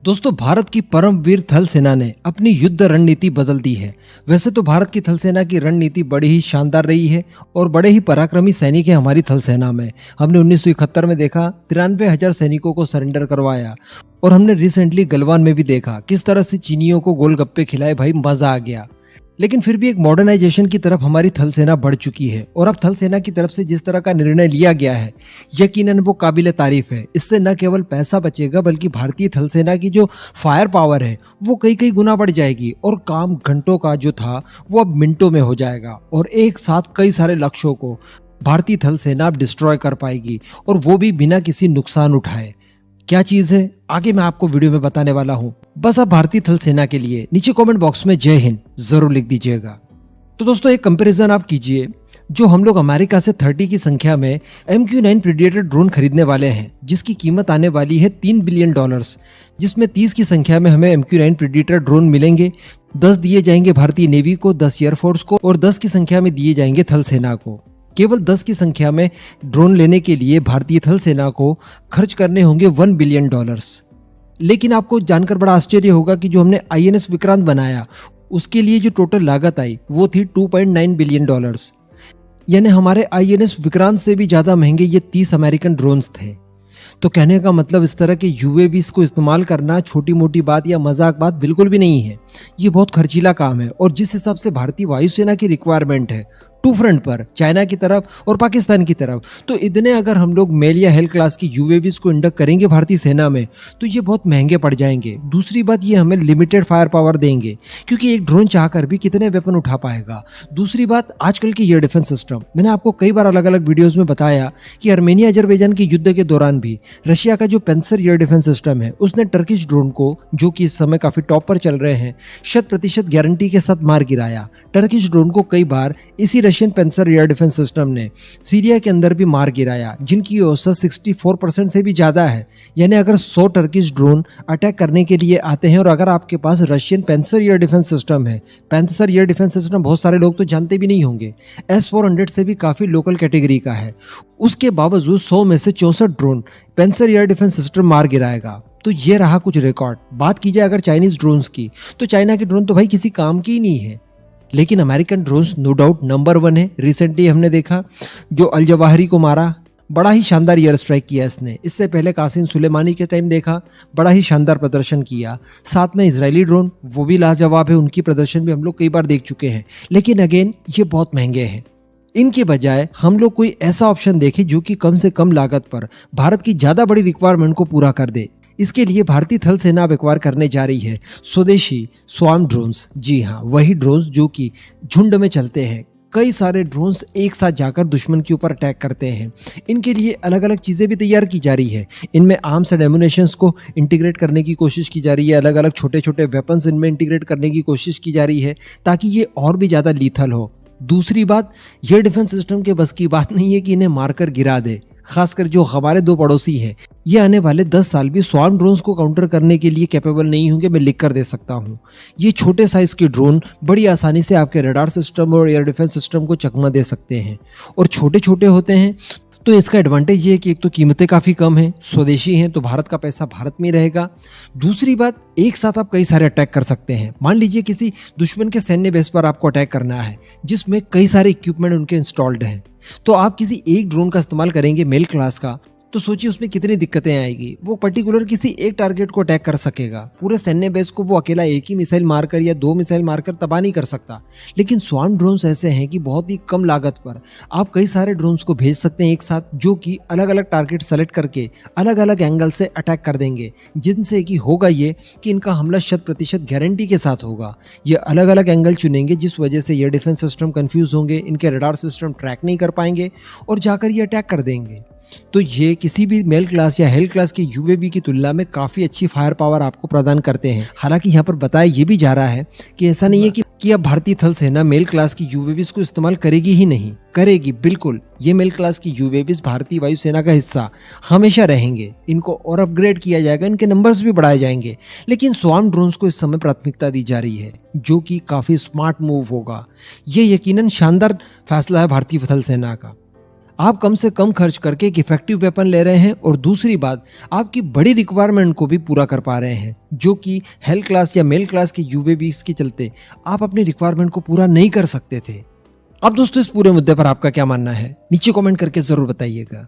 दोस्तों, भारत की परमवीर थल सेना ने अपनी युद्ध रणनीति बदल दी है। वैसे तो भारत की थल सेना की रणनीति बड़ी ही शानदार रही है और बड़े ही पराक्रमी सैनिक हैं हमारी थल सेना में। हमने 1971 में देखा 93,000 सैनिकों को सरेंडर करवाया और हमने रिसेंटली गलवान में भी देखा किस तरह से चीनियों को गोलगप्पे खिलाए, भाई मजा आ गया। लेकिन फिर भी एक मॉडर्नाइजेशन की तरफ हमारी थल सेना बढ़ चुकी है और अब थल सेना की तरफ से जिस तरह का निर्णय लिया गया है यकीनन वो काबिले तारीफ है। इससे न केवल पैसा बचेगा बल्कि भारतीय थल सेना की जो फायर पावर है वो कई कई गुना बढ़ जाएगी और काम घंटों का जो था वो अब मिनटों में हो जाएगा और एक साथ कई सारे लक्ष्यों को भारतीय थल सेना अब डिस्ट्रॉय कर पाएगी और वो भी बिना किसी नुकसान उठाए। क्या चीज है आगे मैं आपको वीडियो में बताने वाला हूँ। बस आप भारतीय थल सेना के लिए नीचे कमेंट बॉक्स में जय हिंद जरूर लिख दीजिएगा। तो दोस्तों, एक कंपैरिजन आप कीजिए। जो हम लोग अमेरिका से 30 की संख्या में MQ-9 प्रेडिएटर ड्रोन खरीदने वाले हैं जिसकी कीमत आने वाली है $3 बिलियन, जिसमें 30 की संख्या में हमें MQ-9 प्रेडिएटर ड्रोन मिलेंगे। 10 दिए जाएंगे भारतीय नेवी को, 10 एयरफोर्स को और 10 की संख्या में दिए जाएंगे थल सेना को। केवल 10 की संख्या में ड्रोन लेने के लिए भारतीय थल सेना को खर्च करने होंगे $1 बिलियन। लेकिन आपको जानकर बड़ा आश्चर्य होगा कि जो हमने INS विक्रांत बनाया उसके लिए जो टोटल लागत आई वो थी $2.9 बिलियन। यानी हमारे INS विक्रांत से भी ज्यादा महंगे ये 30 अमेरिकन ड्रोन्स थे। तो कहने का मतलब इस तरह के UAVs को इस्तेमाल करना छोटी मोटी बात या मजाक बात बिल्कुल भी नहीं है। ये बहुत खर्चीला काम है और जिस हिसाब से भारतीय वायुसेना की रिक्वायरमेंट है टू फ्रंट पर, चाइना की तरफ और पाकिस्तान की तरफ, तो इतने अगर हम लोग मेल या हेल क्लास की UAVs को इंडक्ट करेंगे भारतीय सेना में तो ये बहुत महंगे पड़ जाएंगे। दूसरी बात, ये हमें लिमिटेड फायर पावर देंगे क्योंकि एक ड्रोन चाहकर भी कितने वेपन उठा पाएगा। दूसरी बात, आजकल के एयर डिफेंस सिस्टम, मैंने आपको कई बार अलग अलग वीडियोस में बताया कि आर्मेनिया अजरबैजान के युद्ध के दौरान भी रशिया का जो पेंसर एयर डिफेंस सिस्टम है उसने टर्किश ड्रोन को, जो कि इस समय काफी टॉप पर चल रहे हैं, 100% गारंटी के साथ मार गिराया। टर्किश ड्रोन को कई बार इसी रशियन पेंसर एयर डिफेंस सिस्टम ने सीरिया के अंदर भी मार गिराया, जिनकी औसत 64% से भी ज्यादा है। यानी अगर 100 टर्किश ड्रोन अटैक करने के लिए आते हैं और अगर आपके पास रशियन पेंसर एयर डिफेंस सिस्टम है, पेंसर एयर डिफेंस सिस्टम बहुत सारे लोग तो जानते भी नहीं होंगे, S-400 से भी काफी लोकल कैटेगरी का है, उसके बावजूद 100 में से 64 ड्रोन पेंसर एयर डिफेंस सिस्टम मार गिराएगा। तो ये रहा कुछ रिकॉर्ड। बात की जाए अगर चाइनीज ड्रोन्स की, तो चाइना के ड्रोन तो भाई किसी काम की ही नहीं है, लेकिन American drones no doubt number 1 है। रिसेंटली हमने देखा जो अल जवाहिरी को मारा, बड़ा ही शानदार एयर स्ट्राइक किया इसने। इससे पहले कासिम सुलेमानी के टाइम देखा, बड़ा ही शानदार प्रदर्शन किया। साथ में इजरायली ड्रोन, वो भी लाजवाब है, उनकी प्रदर्शन भी हम लोग कई बार देख चुके हैं। लेकिन अगेन ये बहुत महंगे हैं। इनके बजाय हम लोग कोई ऐसा ऑप्शन देखें जो कि कम से कम लागत पर भारत की ज्यादा बड़ी रिक्वायरमेंट को पूरा कर दे। इसके लिए भारतीय थल सेना एक्वायर करने जा रही है स्वदेशी स्वार्म ड्रोन्स। जी हाँ, वही ड्रोन्स जो कि झुंड में चलते हैं। कई सारे ड्रोन्स एक साथ जाकर दुश्मन के ऊपर अटैक करते हैं। इनके लिए अलग अलग चीज़ें भी तैयार की जा रही है। इनमें आर्म्स एंड एमुनेशंस को इंटीग्रेट करने की कोशिश की जा रही है, अलग अलग छोटे छोटे वेपन्स इनमें इंटीग्रेट करने की कोशिश की जा रही है ताकि ये और भी ज़्यादा लीथल हो। दूसरी बात, ये डिफेंस सिस्टम के बस की बात नहीं है कि इन्हें मारकर गिरा दे। खासकर जो हमारे 2 पड़ोसी हैं, ये आने वाले 10 साल भी स्वार्म ड्रोन्स को काउंटर करने के लिए कैपेबल नहीं होंगे, मैं लिख कर दे सकता हूँ। ये छोटे साइज के ड्रोन बड़ी आसानी से आपके रडार सिस्टम और एयर डिफेंस सिस्टम को चकमा दे सकते हैं और छोटे छोटे होते हैं। तो इसका एडवांटेज ये है कि एक तो कीमतें काफ़ी कम हैं, स्वदेशी हैं, तो भारत का पैसा भारत में रहेगा। दूसरी बात, एक साथ आप कई सारे अटैक कर सकते हैं। मान लीजिए किसी दुश्मन के सैन्य बेस पर आपको अटैक करना है जिसमें कई सारे इक्विपमेंट उनके इंस्टॉल्ड हैं, तो आप किसी एक ड्रोन का इस्तेमाल करेंगे मेल क्लास का, तो सोचिए उसमें कितनी दिक्कतें आएगी। वो पर्टिकुलर किसी एक टारगेट को अटैक कर सकेगा, पूरे सैन्य बेस को वो अकेला एक ही मिसाइल मारकर या 2 मिसाइल मारकर तबाह नहीं कर सकता। लेकिन स्वार्म ड्रोन्स ऐसे हैं कि बहुत ही कम लागत पर आप कई सारे ड्रोन्स को भेज सकते हैं एक साथ, जो कि अलग अलग टारगेट सेलेक्ट करके अलग अलग एंगल से अटैक कर देंगे, जिनसे कि होगा ये कि इनका हमला 100% गारंटी के साथ होगा। ये अलग अलग एंगल चुनेंगे जिस वजह से ये डिफेंस सिस्टम कंफ्यूज होंगे, इनके रडार सिस्टम ट्रैक नहीं कर पाएंगे और जाकर ये अटैक कर देंगे। तो ये किसी भी मेल क्लास या हेल क्लास के UAV की तुलना में काफ़ी अच्छी फायर पावर आपको प्रदान करते हैं। हालांकि यहाँ पर बताया ये भी जा रहा है कि ऐसा नहीं है कि अब भारतीय थल सेना मेल क्लास की UAVs को इस्तेमाल करेगी ही नहीं, करेगी बिल्कुल। ये मेल क्लास की UAVs भारतीय वायुसेना का हिस्सा हमेशा रहेंगे। इनको और अपग्रेड किया जाएगा, इनके नंबर्स भी बढ़ाए जाएंगे। लेकिन स्वार्म ड्रोन्स को इस समय प्राथमिकता दी जा रही है, जो कि काफ़ी स्मार्ट मूव होगा। ये यकीनन शानदार फैसला है भारतीय थल सेना का। आप कम से कम खर्च करके एक इफेक्टिव वेपन ले रहे हैं और दूसरी बात आपकी बड़ी रिक्वायरमेंट को भी पूरा कर पा रहे हैं, जो कि हेल क्लास या मेल क्लास के यूएवीज के चलते आप अपनी रिक्वायरमेंट को पूरा नहीं कर सकते थे। अब दोस्तों इस पूरे मुद्दे पर आपका क्या मानना है, नीचे कमेंट करके जरूर बताइएगा।